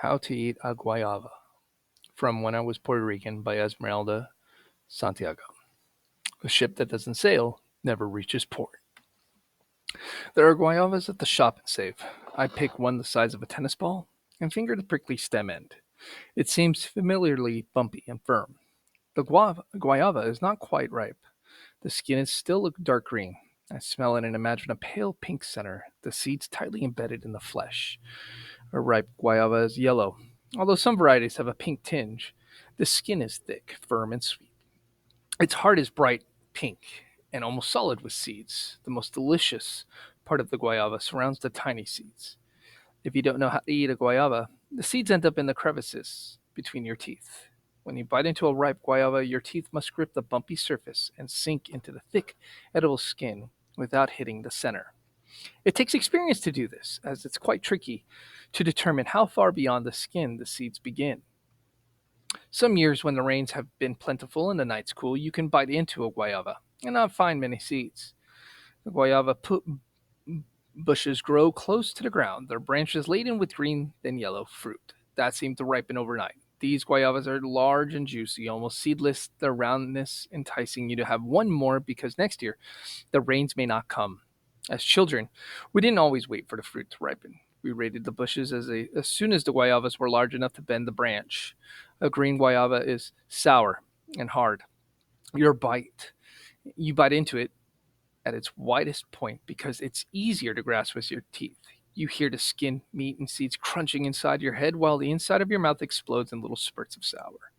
How to Eat a Guayaba from When I Was Puerto Rican by Esmeralda, Santiago. A ship that doesn't sail never reaches port. There are guayabas at the shop and save. I pick one the size of a tennis ball and finger the prickly stem end. It seems familiarly bumpy and firm. The guayaba is not quite ripe. The skin is still a dark green. I smell it and imagine a pale pink center, the seeds tightly embedded in the flesh. A ripe guayaba is yellow. Although some varieties have a pink tinge, the skin is thick, firm, and sweet. Its heart is bright pink and almost solid with seeds. The most delicious part of the guayaba surrounds the tiny seeds. If you don't know how to eat a guayaba, the seeds end up in the crevices between your teeth. When you bite into a ripe guayaba, your teeth must grip the bumpy surface and sink into the thick, edible skin without hitting the center. It takes experience to do this, as it's quite tricky to determine how far beyond the skin the seeds begin. Some years, when the rains have been plentiful and the nights cool, you can bite into a guayaba and not find many seeds. The guayaba bushes grow close to the ground, their branches laden with green, then yellow fruit that seem to ripen overnight. These guayabas are large and juicy, almost seedless, their roundness enticing you to have one more because next year the rains may not come. As children, we didn't always wait for the fruit to ripen. We raided the bushes as soon as the guayabas were large enough to bend the branch. A green guayaba is sour and hard. Your bite, you bite into it at its widest point because it's easier to grasp with your teeth. You hear the skin, meat, and seeds crunching inside your head while the inside of your mouth explodes in little spurts of sour.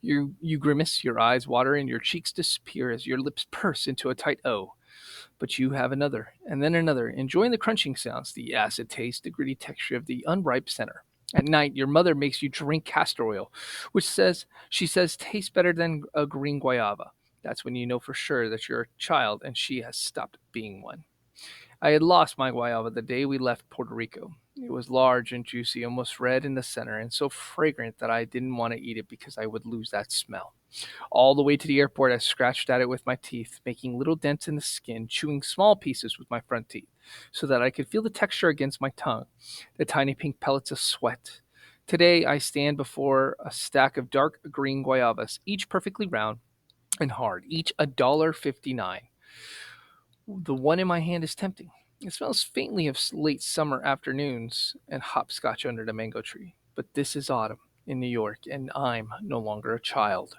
You grimace, your eyes water, and your cheeks disappear as your lips purse into a tight O. But you have another, and then another, enjoying the crunching sounds, the acid taste, the gritty texture of the unripe center. At night, your mother makes you drink castor oil, which she says tastes better than a green guayaba. That's when you know for sure that you're a child and she has stopped being one. I had lost my guayaba the day we left Puerto Rico. It was large and juicy, almost red in the center, and so fragrant that I didn't want to eat it because I would lose that smell. All the way to the airport, I scratched at it with my teeth, making little dents in the skin, chewing small pieces with my front teeth, so that I could feel the texture against my tongue, the tiny pink pellets of sweat. Today, I stand before a stack of dark green guayabas, each perfectly round and hard, each $1.59. The one in my hand is tempting. It smells faintly of late summer afternoons and hopscotch under the mango tree. But this is autumn in New York, and I'm no longer a child.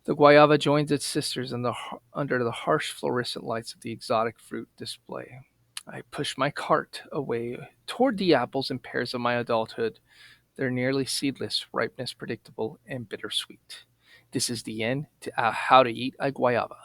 The guayaba joins its sisters under the harsh fluorescent lights of the exotic fruit display. I push my cart away toward the apples and pears of my adulthood, their nearly seedless ripeness predictable and bittersweet. This is the end to How to Eat a Guayaba.